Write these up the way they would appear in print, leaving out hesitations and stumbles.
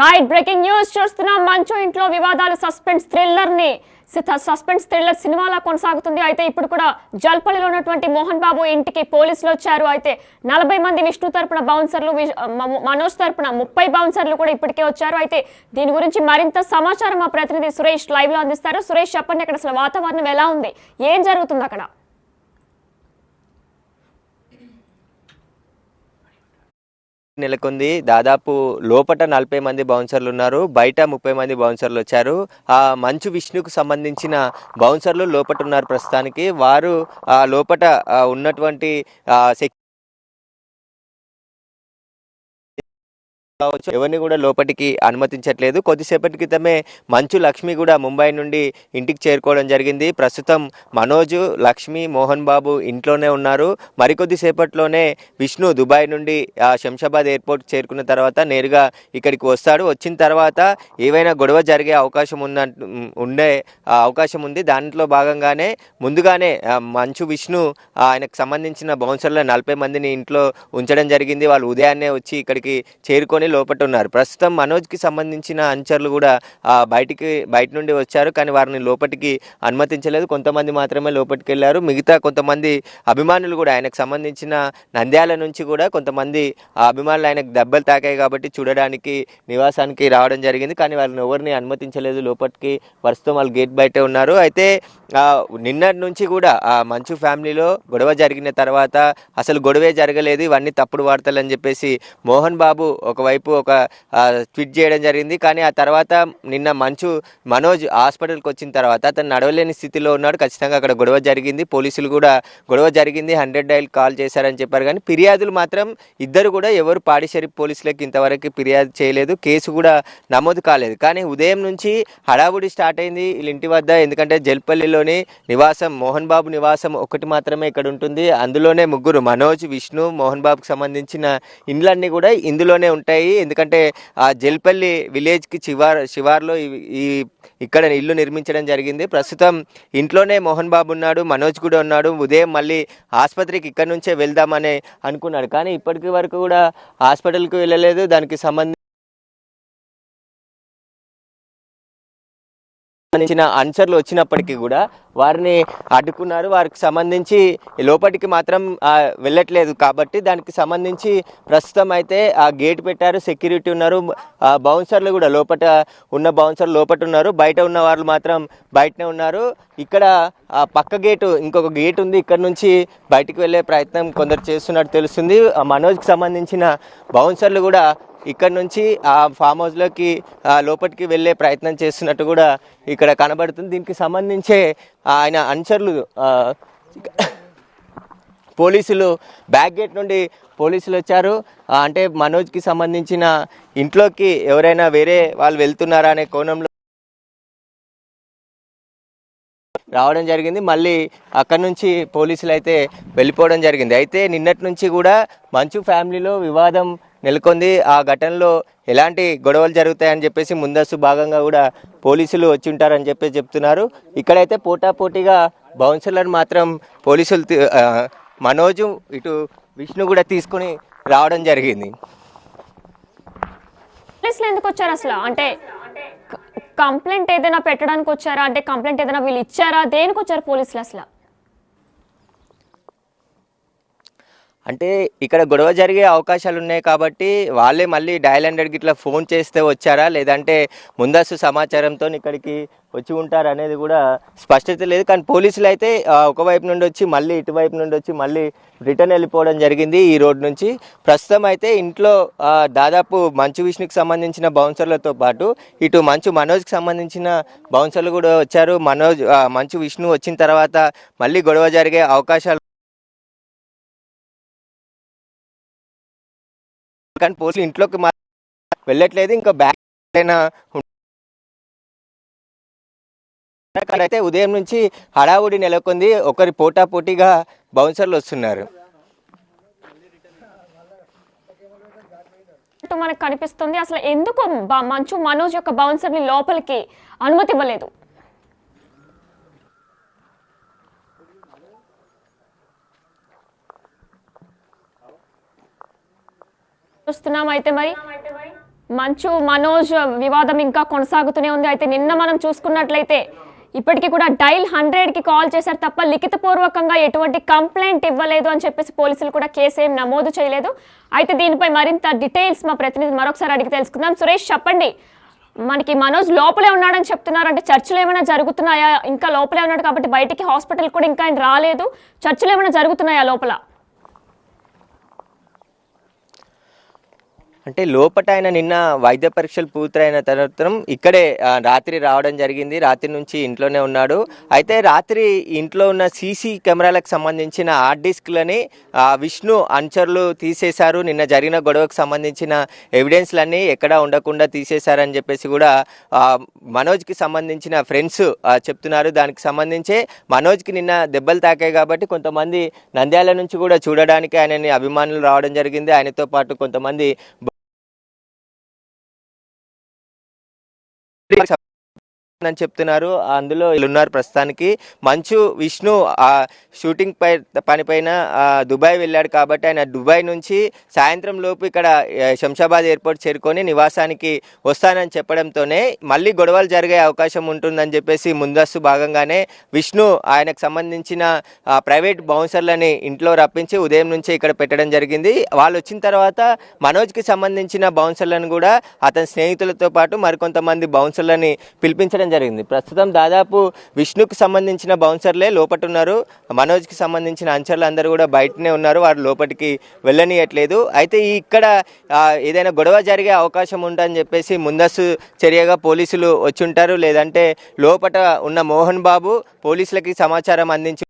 Right breaking news చూస్తున్నాం. మంచు ఇంట్లో వివాదాలు సస్పెన్స్ థ్రిల్లర్ సినిమాలా కొనసాగుతుంది. అయితే ఇప్పుడు కూడా జల్పల్లిలో ఉన్నటువంటి మోహన్ బాబు ఇంటికి పోలీసులు వచ్చారు. అయితే 40 మంది విష్ణు తరపున బౌన్సర్లు, మనోజ్ తరపున 30 బౌన్సర్లు కూడా ఇప్పటికే వచ్చారు. అయితే దీని గురించి మరింత సమాచారం మా ప్రతినిధి సురేష్ లైవ్ లో అందిస్తారు. సురేష్, చెప్పండి, అక్కడ అసలు వాతావరణం ఎలా ఉంది, ఏం జరుగుతుంది అక్కడ? నెలకొంది. దాదాపు లోపట 40 మంది బౌన్సర్లు ఉన్నారు, బయట 30 మంది బౌన్సర్లు వచ్చారు. ఆ మంచు విష్ణుకు సంబంధించిన బౌన్సర్లు లోపట ఉన్నారు. ప్రస్తుతానికి వారు లోపట ఉన్నటువంటి ఎవరిని కూడా లోపలికి అనుమతించట్లేదు. కొద్దిసేపటి క్రితమే మంచు లక్ష్మి కూడా ముంబై నుండి ఇంటికి చేరుకోవడం జరిగింది. ప్రస్తుతం మనోజ్, లక్ష్మి, మోహన్ బాబు ఇంట్లోనే ఉన్నారు. మరికొద్ది సేపట్లోనే విష్ణు దుబాయ్ నుండి శంషాబాద్ ఎయిర్పోర్ట్ చేరుకున్న తర్వాత నేరుగా ఇక్కడికి వస్తాడు. వచ్చిన తర్వాత ఏవైనా గొడవ జరిగే అవకాశం ఉండే అవకాశం ఉంది. దాంట్లో భాగంగానే ముందుగానే మంచు విష్ణు ఆయనకు సంబంధించిన బౌన్సర్ల 40 మందిని ఇంట్లో ఉంచడం జరిగింది. వాళ్ళు ఉదయాన్నే వచ్చి ఇక్కడికి చేరుకొని లోపట ఉన్నారు. ప్రస్తుతం మనోజ్కి సంబంధించిన అనుచరులు కూడా బయట నుండి వచ్చారు, కానీ వారిని లోపలికి అనుమతించలేదు. కొంతమంది మాత్రమే లోపలికి వెళ్ళారు. మిగతా కొంతమంది అభిమానులు కూడా ఆయనకు సంబంధించిన నంద్యాల నుంచి కూడా కొంతమంది అభిమానులు ఆయనకు దెబ్బలు తాకాయి కాబట్టి చూడడానికి నివాసానికి రావడం జరిగింది. కానీ వాళ్ళని ఎవరిని అనుమతించలేదు లోపలికి. ప్రస్తుతం వాళ్ళు గేట్ బయటే ఉన్నారు. అయితే నిన్నటి నుంచి కూడా మంచు ఫ్యామిలీలో గొడవ జరిగిన తర్వాత అసలు గొడవే జరగలేదు, ఇవన్నీ తప్పుడు వార్తలు అని చెప్పేసి మోహన్ బాబు ఒకవైపు ఒక ట్వీట్ చేయడం జరిగింది. కానీ ఆ తర్వాత నిన్న మనోజ్ హాస్పిటల్కి వచ్చిన తర్వాత అతను నడవలేని స్థితిలో ఉన్నాడు. ఖచ్చితంగా అక్కడ గొడవ జరిగింది, పోలీసులు కూడా గొడవ జరిగింది 100 డైల్ కాల్ చేశారని చెప్పారు. కానీ ఫిర్యాదులు మాత్రం ఇద్దరు కూడా ఎవరు పాడిశేరి పోలీసులకు ఇంతవరకు ఫిర్యాదు చేయలేదు, కేసు కూడా నమోదు కాలేదు. కానీ ఉదయం నుంచి హడావుడి స్టార్ట్ అయింది వీళ్ళ ఇంటి వద్ద. ఎందుకంటే జల్పల్లిలోని నివాసం, మోహన్ బాబు నివాసం ఒకటి మాత్రమే ఇక్కడ ఉంటుంది. అందులోనే ముగ్గురు, మనోజ్, విష్ణు, మోహన్ బాబుకి సంబంధించిన ఇండ్లన్నీ కూడా ఇందులోనే ఉంటాయి. ఎందుకంటే ఆ జల్పల్లి విలేజ్కి శివార్లో ఇక్కడ ఇల్లు నిర్మించడం జరిగింది. ప్రస్తుతం ఇంట్లోనే మోహన్ బాబు ఉన్నాడు, మనోజ్ కూడా ఉన్నాడు. ఉదయం మళ్ళీ ఆసుపత్రికి ఇక్కడ నుంచే వెళ్దామని అనుకున్నాడు, కానీ ఇప్పటికి వరకు కూడా హాస్పిటల్కి వెళ్ళలేదు. దానికి సంబంధించిన ఆన్సర్లు వచ్చినప్పటికీ కూడా వారిని అడ్డుకున్నారు. వారికి సంబంధించి లోపలికి మాత్రం వెళ్ళట్లేదు. కాబట్టి దానికి సంబంధించి ప్రస్తుతం అయితే ఆ గేట్ పెట్టారు, సెక్యూరిటీ ఉన్నారు. బౌన్సర్లు కూడా బౌన్సర్లు లోపల ఉన్నారు, బయట ఉన్న వాళ్ళు మాత్రం బయటనే ఉన్నారు. ఇక్కడ పక్క గేటు, ఇంకొక గేట్ ఉంది, ఇక్కడ నుంచి బయటికి వెళ్ళే ప్రయత్నం కొందరు చేస్తున్నట్టు తెలుస్తుంది. మనోజ్కి సంబంధించిన బౌన్సర్లు కూడా ఇక్కడ నుంచి ఆ ఫామ్ హౌస్లోకి లోపలికి వెళ్ళే ప్రయత్నం చేస్తున్నట్టు కూడా ఇక్కడ కనబడుతుంది. దీనికి సంబంధించే ఆయన అనుచరులు పోలీసులు బ్యాక్ గేట్ నుండి పోలీసులు వచ్చారు. అంటే మనోజ్కి సంబంధించిన ఇంట్లోకి ఎవరైనా వేరే వాళ్ళు వెళ్తున్నారా అనే కోణంలో రావడం జరిగింది. మళ్ళీ అక్కడి నుంచి పోలీసులు అయితే వెళ్ళిపోవడం జరిగింది. అయితే నిన్నటి నుంచి కూడా మంచు ఫ్యామిలీలో వివాదం నెలకొంది. ఆ ఘటనలో ఎలాంటి గొడవలు జరుగుతాయని చెప్పేసి ముందస్తు భాగంగా కూడా పోలీసులు వచ్చి ఉంటారని చెప్పేసి చెప్తున్నారు. ఇక్కడైతే పోటాపోటీగా బౌన్సర్లను మాత్రం పోలీసులు మనోజు ఇటు విష్ణు కూడా తీసుకుని రావడం జరిగింది. పోలీసులు ఎందుకు వచ్చారు అసలు? అంటే కంప్లైంట్ ఏదైనా పెట్టడానికి వచ్చారా? అంటే కంప్లైంట్ ఏదైనా వీళ్ళు ఇచ్చారా? దేనికి వచ్చారు పోలీసులు అసలు? అంటే ఇక్కడ గొడవ జరిగే అవకాశాలు ఉన్నాయి కాబట్టి వాళ్ళే మళ్ళీ డయల్ 100 గిట్లా ఫోన్ చేస్తే వచ్చారా, లేదంటే ముందస్తు సమాచారంతో ఇక్కడికి వచ్చి ఉంటారు అనేది కూడా స్పష్టత లేదు. కానీ పోలీసులు అయితే ఒకవైపు నుండి వచ్చి మళ్ళీ ఇటువైపు నుండి వచ్చి మళ్ళీ రిటర్న్ వెళ్ళిపోవడం జరిగింది ఈ రోడ్ నుంచి. ప్రస్తుతం అయితే ఇంట్లో దాదాపు మంచు విష్ణుకి సంబంధించిన బౌన్సర్లతో పాటు ఇటు మనోజ్కి సంబంధించిన బౌన్సర్లు కూడా వచ్చారు. మంచు విష్ణు వచ్చిన తర్వాత మళ్ళీ గొడవ జరిగే అవకాశాలు, కానీ పోలీసులు ఇంట్లోకి వెళ్ళట్లేదు. ఇంకా బ్యాక్ అయితే ఉదయం నుంచి హడావుడి నెలకొంది. ఒకరి పోటాపోటీగా బౌన్సర్లు వస్తున్నారు. మనకు కనిపిస్తుంది. అసలు ఎందుకు మనోజ్ యొక్క బౌన్సర్ ని లోపలికి అనుమతి ఇవ్వలేదు? చూస్తున్నాం. అయితే మరి మంచు మనోజ్ వివాదం ఇంకా కొనసాగుతూనే ఉంది. అయితే నిన్న మనం చూసుకున్నట్లయితే ఇప్పటికీ కూడా డైల్ 100కి కాల్ చేశారు తప్ప లిఖితపూర్వకంగా ఎటువంటి కంప్లైంట్ ఇవ్వలేదు అని చెప్పేసి పోలీసులు కూడా కేసు ఏం నమోదు చేయలేదు. అయితే దీనిపై మరింత డీటెయిల్స్ మా ప్రతినిధి మరొకసారి అడిగి తెలుసుకుందాం. సురేష్, చెప్పండి, మనకి మనోజ్ లోపలే ఉన్నాడని చెప్తున్నారు, అంటే చర్చలు ఏమైనా జరుగుతున్నాయా? ఇంకా లోపలే ఉన్నాడు కాబట్టి బయటికి హాస్పిటల్ కూడా ఇంకా ఆయన రాలేదు. చర్చలు ఏమైనా జరుగుతున్నాయా లోపల? అంటే లోపట ఆయన నిన్న వైద్య పరీక్షలు పూర్తయిన తర్వాత ఇక్కడే రాత్రి రావడం జరిగింది. రాత్రి నుంచి ఇంట్లోనే ఉన్నాడు. అయితే రాత్రి ఇంట్లో ఉన్న సీసీ కెమెరాలకు సంబంధించిన హార్డ్ డిస్క్లని విష్ణు అనుచరులు తీసేశారు. నిన్న జరిగిన గొడవకు సంబంధించిన ఎవిడెన్స్లన్నీ ఎక్కడా ఉండకుండా తీసేశారని చెప్పేసి కూడా మనోజ్కి సంబంధించిన ఫ్రెండ్స్ చెప్తున్నారు. దానికి సంబంధించే మనోజ్కి నిన్న దెబ్బలు తాకాయి కాబట్టి కొంతమంది నంద్యాల నుంచి కూడా చూడడానికి ఆయనని అభిమానులు రావడం జరిగింది. ఆయనతో పాటు కొంతమంది అని చెప్తున్నారు. అందులో ఉన్నారు ప్రస్తుతానికి. మంచు విష్ణు ఆ షూటింగ్ పనిపైన దుబాయ్ వెళ్ళాడు కాబట్టి ఆయన దుబాయ్ నుంచి సాయంత్రం లోపు ఇక్కడ శంషాబాద్ ఎయిర్పోర్ట్ చేరుకొని నివాసానికి వస్తానని చెప్పడంతోనే మళ్ళీ గొడవలు జరిగే అవకాశం ఉంటుందని చెప్పేసి ముందస్తు భాగంగానే విష్ణు ఆయనకు సంబంధించిన ప్రైవేట్ బౌన్సర్లని ఇంట్లో రప్పించి ఉదయం నుంచే ఇక్కడ పెట్టడం జరిగింది. వాళ్ళు వచ్చిన తర్వాత మనోజ్కి సంబంధించిన బౌన్సర్లను కూడా అతని స్నేహితులతో పాటు మరికొంతమంది బౌన్సర్లని పిలిపించడం జరిగింది. ప్రస్తుతం దాదాపు విష్ణుకు సంబంధించిన బౌన్సర్లే లోపట ఉన్నారు. మనోజ్కి సంబంధించిన అంచర్లు అందరూ కూడా బయటనే ఉన్నారు. వారు లోపలికి వెళ్ళనీయట్లేదు. అయితే ఇక్కడ ఏదైనా గొడవ జరిగే అవకాశం ఉందని చెప్పేసి ముందస్తు చర్యగా పోలీసులు వచ్చి ఉంటారు. లేదంటే లోపట ఉన్న మోహన్ బాబు పోలీసులకి సమాచారం అందించి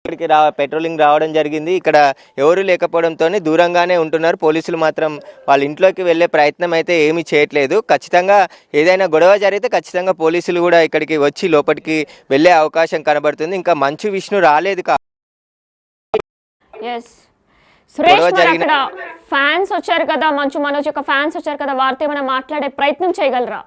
ఇక్కడికి పెట్రోలింగ్ రావడం జరిగింది. ఇక్కడ ఎవరు లేకపోవడంతో దూరంగానే ఉంటున్నారు. పోలీసులు మాత్రం వాళ్ళ ఇంట్లోకి వెళ్ళే ప్రయత్నం అయితే ఏమీ చేయట్లేదు. ఖచ్చితంగా ఏదైనా గొడవ జరిగితే ఖచ్చితంగా పోలీసులు కూడా ఇక్కడికి వచ్చి లోపలికి వెళ్ళే అవకాశం కనబడుతుంది. ఇంకా మంచు విష్ణు రాలేదు సురేష్, ఫ్యాన్స్ వచ్చారు కదా, మంచు మనోజ్ యొక్క ఫ్యాన్స్ వచ్చారు కదా, వారితో ఏమైనా మాట్లాడే ప్రయత్నం చేయగలరా?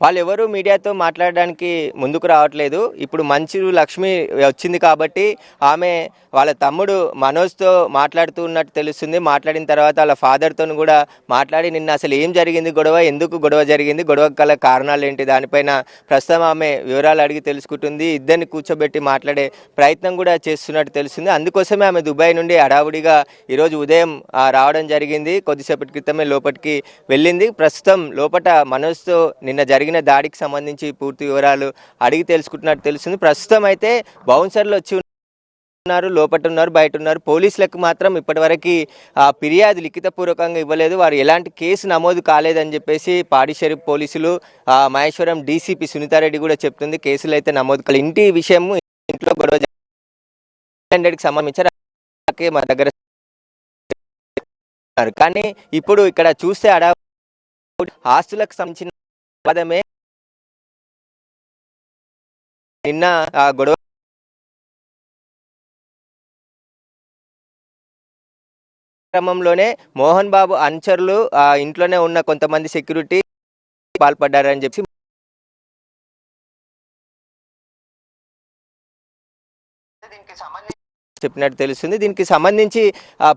వాళ్ళు ఎవరు మీడియాతో మాట్లాడడానికి ముందుకు రావట్లేదు. ఇప్పుడు మంచు లక్ష్మి వచ్చింది కాబట్టి ఆమె వాళ్ళ తమ్ముడు మనోజ్తో మాట్లాడుతూ ఉన్నట్టు తెలుస్తుంది. మాట్లాడిన తర్వాత వాళ్ళ ఫాదర్తో కూడా మాట్లాడి నిన్న అసలు ఏం జరిగింది, గొడవ ఎందుకు గొడవ జరిగింది, గొడవ గల కారణాలు ఏంటి, దానిపైన ప్రస్తుతం ఆమె వివరాలు అడిగి తెలుసుకుంటుంది. ఇద్దరిని కూర్చోబెట్టి మాట్లాడే ప్రయత్నం కూడా చేస్తున్నట్టు తెలుస్తుంది. అందుకోసమే ఆమె దుబాయ్ నుండి హడావుడిగా ఈరోజు ఉదయం రావడం జరిగింది. కొద్దిసేపటి క్రితమే లోపలికి వెళ్ళింది. ప్రస్తుతం లోపల మనోజ్తో నిన్న జరిగిన దాడికి సంబంధించి పూర్తి వివరాలు అడిగి తెలుసుకుంటున్నట్టు తెలుస్తుంది. ప్రస్తుతం అయితే బౌన్సర్లు వచ్చి ఉన్నారు, లోపట ఉన్నారు, బయట ఉన్నారు. పోలీసులకు మాత్రం ఇప్పటివరకు ఫిర్యాదు లిఖితపూర్వకంగా ఇవ్వలేదు. వారు ఎలాంటి కేసు నమోదు కాలేదని చెప్పేసి పాడి షరీఫ్ పోలీసులు మహేశ్వరం డీసీపీ సునీతారెడ్డి కూడా చెప్తుంది. కేసులు అయితే నమోదు కాలేదు. ఇంటి విషయం ఇంట్లో గొడవ కి సంబంధించారు మా దగ్గర. కానీ ఇప్పుడు ఇక్కడ చూస్తే ఆస్తులకు సంబంధించిన పదమే నిన్న గొడవ క్రమంలోనే మోహన్ బాబు అనుచరులు ఇంట్లోనే ఉన్న కొంతమంది సెక్యూరిటీ పాల్పడ్డారని చెప్పి చెప్పినట్టు తెలుస్తుంది. దీనికి సంబంధించి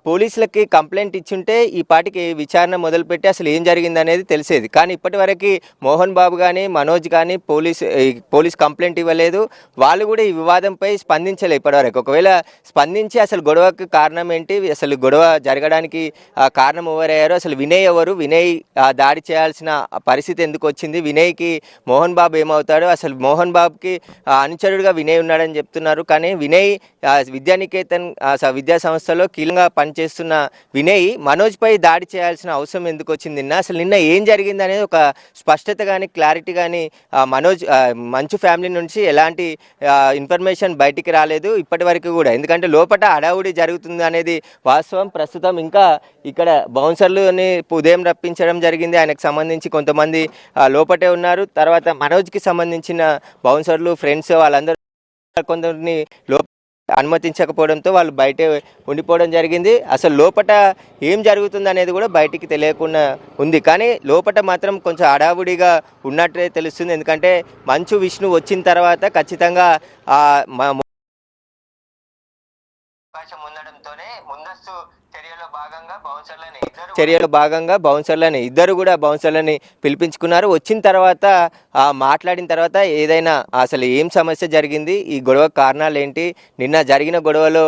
పోలీసులకి కంప్లైంట్ ఇచ్చుంటే ఈ పాటికి విచారణ మొదలుపెట్టి అసలు ఏం జరిగింది అనేది తెలిసేది. కానీ ఇప్పటి వరకు మోహన్ బాబు కానీ మనోజ్ కానీ పోలీస్ కంప్లైంట్ ఇవ్వలేదు. వాళ్ళు కూడా ఈ వివాదంపై స్పందించలేదు ఇప్పటివరకు. ఒకవేళ స్పందించి అసలు గొడవకు కారణం ఏంటి, అసలు గొడవ జరగడానికి కారణం ఎవరయ్యారు, అసలు వినయ్ ఎవరు, వినయ్ దాడి చేయాల్సిన పరిస్థితి ఎందుకు వచ్చింది, వినయ్కి మోహన్ బాబు ఏమవుతాడు, అసలు మోహన్ బాబుకి అనుచరుడుగా వినయ్ ఉన్నాడని చెప్తున్నారు. కానీ వినయ్ విద్యానికేతన్ విద్యా సంస్థలో కీలకంగా పనిచేస్తున్న వినయ్ మనోజ్పై దాడి చేయాల్సిన అవసరం ఎందుకు వచ్చింది, అసలు నిన్న ఏం జరిగింది అనేది ఒక స్పష్టత కానీ క్లారిటీ కానీ మంచు ఫ్యామిలీ నుంచి ఎలాంటి ఇన్ఫర్మేషన్ బయటికి రాలేదు ఇప్పటి వరకు కూడా. ఎందుకంటే లోపల హడావుడి జరుగుతుంది అనేది వాస్తవం. ప్రస్తుతం ఇంకా ఇక్కడ బౌన్సర్లని ఉదయం రప్పించడం జరిగింది. ఆయనకు సంబంధించి కొంతమంది లోపటే ఉన్నారు. తర్వాత మనోజ్కి సంబంధించిన బౌన్సర్లు ఫ్రెండ్స్ వాళ్ళందరూ కొందరిని అనుమతించకపోవడంతో వాళ్ళు బయటే ఉండిపోవడం జరిగింది. అసలు లోపట ఏం జరుగుతుంది అనేది కూడా బయటికి తెలియకుండా ఉంది. కానీ లోపట మాత్రం కొంచెం హడావుడిగా ఉన్నట్టే తెలుస్తుంది. ఎందుకంటే మంచు విష్ణు వచ్చిన తర్వాత ఖచ్చితంగా అవకాశం ఉండడంతోనే ముందస్తు చర్యలో భాగంగా బౌన్సర్లని ఇద్దరు కూడా బౌన్సర్లని పిలిపించుకున్నారు. వచ్చిన తర్వాత మాట్లాడిన తర్వాత ఏదైనా అసలు ఏం సమస్య జరిగింది, ఈ గొడవ కారణాలు ఏంటి, నిన్న జరిగిన గొడవలో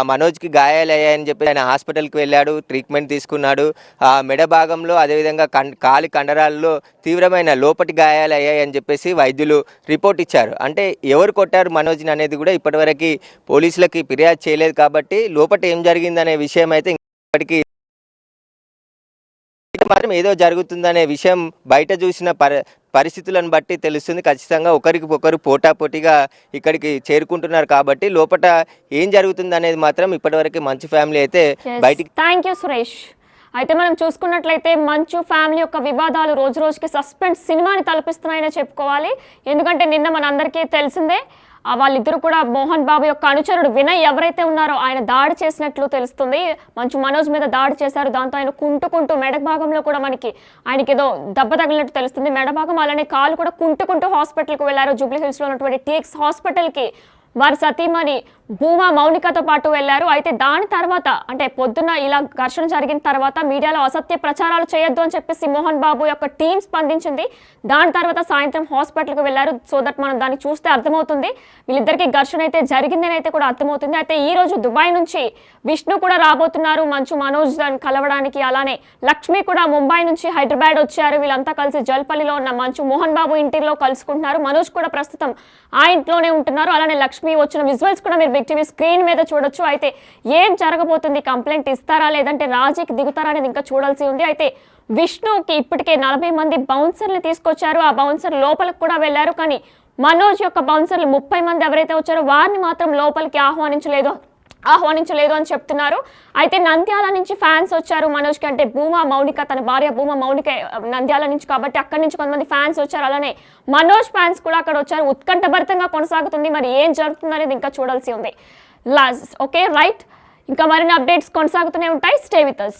మనోజ్కి గాయాలయ్యాయని చెప్పి ఆయన హాస్పిటల్కి వెళ్ళాడు, ట్రీట్మెంట్ తీసుకున్నాడు. మెడ భాగంలో అదేవిధంగా కాలి కండరాల్లో తీవ్రమైన లోపటి గాయాలు అయ్యాయని చెప్పేసి వైద్యులు రిపోర్ట్ ఇచ్చారు. అంటే ఎవరు కొట్టారు మనోజ్ని అనేది కూడా ఇప్పటివరకు పోలీసులకి ఫిర్యాదు చేయలేదు. కాబట్టి లోపట ఏం జరిగిందనే విషయం అయితే ఇప్పటికీ మాత్రం ఏదో జరుగుతుందనే విషయం బయట చూసిన పరిస్థితులను బట్టి తెలుస్తుంది. ఖచ్చితంగా ఒకరికి ఒకరు పోటాపోటీగా ఇక్కడికి చేరుకుంటున్నారు. కాబట్టి లోపల ఏం జరుగుతుంది అనేది మాత్రం ఇప్పటివరకు మంచు ఫ్యామిలీ అయితే బయటికి. Thank you Suresh. అయితే మనం చూసుకున్నట్లయితే మంచు ఫ్యామిలీ యొక్క వివాదాలు రోజు రోజుకి సస్పెన్స్ సినిమాని తలపిస్తున్నాయని చెప్పుకోవాలి. ఎందుకంటే నిన్న మనందరికీ తెలిసిందే వాళ్ళిద్దరు కూడా మోహన్ బాబు యొక్క అనుచరుడు వినయ్ ఎవరైతే ఉన్నారో ఆయన దాడి చేసినట్లు తెలుస్తుంది. మంచు మనోజ్ మీద దాడి చేశారు. దాంతో ఆయన కుంటుకుంటూ మెడ భాగంలో కూడా ఆయనకి ఏదో దెబ్బ తగిలినట్టు తెలుస్తుంది. మెడ భాగం అలానే కాలు కూడా కుంటుకుంటూ హాస్పిటల్కి వెళ్ళారు. జూబ్లీ హిల్స్లో ఉన్నటువంటి టీఎక్స్ హాస్పిటల్కి వారి సతీమణి భూమా మౌనికతో పాటు వెళ్లారు. అయితే దాని తర్వాత అంటే పొద్దున్న ఇలా ఘర్షణ జరిగిన తర్వాత మీడియాలో అసత్య ప్రచారాలు చేయొద్దు అని చెప్పేసి మోహన్ బాబు యొక్క టీం స్పందించింది. దాని తర్వాత సాయంత్రం హాస్పిటల్కి వెళ్లారు. సో దట్ మనం దాన్ని చూస్తే అర్థమవుతుంది వీళ్ళిద్దరికి ఘర్షణ అయితే జరిగిందని అయితే కూడా అర్థమవుతుంది. అయితే ఈ రోజు దుబాయ్ నుంచి విష్ణు కూడా రాబోతున్నారు మంచు మనోజ్ కలవడానికి. అలానే లక్ష్మి కూడా ముంబై నుంచి హైదరాబాద్ వచ్చారు. వీళ్ళంతా కలిసి జల్పల్లిలో ఉన్న మంచు మోహన్ బాబు ఇంటిలో కలుసుకుంటున్నారు. మనోజ్ కూడా ప్రస్తుతం ఆ ఇంట్లోనే ఉంటున్నారు. అలానే లక్ష్మి వచ్చిన విజువల్స్ కూడా మీరు బిగ్ టీవీ స్క్రీన్ మీద చూడొచ్చు. అయితే ఏం జరగబోతుంది, కంప్లైంట్ ఇస్తారా లేదంటే రాజీకి దిగుతారా అనేది ఇంకా చూడాల్సి ఉంది. అయితే విష్ణుకి ఇప్పటికే 40 మంది బౌన్సర్లు తీసుకొచ్చారు. ఆ బౌన్సర్ లోపలికి కూడా వెళ్ళారు. కానీ మనోజ్ యొక్క బౌన్సర్లు 30 మంది ఎవరైతే వచ్చారో వారిని మాత్రం లోపలికి ఆహ్వానించలేదు అని చెప్తున్నారు. అయితే నంద్యాల నుంచి ఫ్యాన్స్ వచ్చారు మనోజ్కి. అంటే భూమా మౌనిక తన భార్య భూమా మౌనిక నంద్యాల నుంచి కాబట్టి అక్కడి నుంచి కొంతమంది ఫ్యాన్స్ వచ్చారు. అలానే మనోజ్ ఫ్యాన్స్ కూడా అక్కడ వచ్చారు. ఉత్కంఠభరితంగా కొనసాగుతుంది. మరి ఏం జరుగుతుంది అనేది ఇంకా చూడాల్సి ఉంది. ఓకే రైట్, ఇంకా మరిన్ని అప్డేట్స్ కొనసాగుతూనే ఉంటాయి. Stay with us.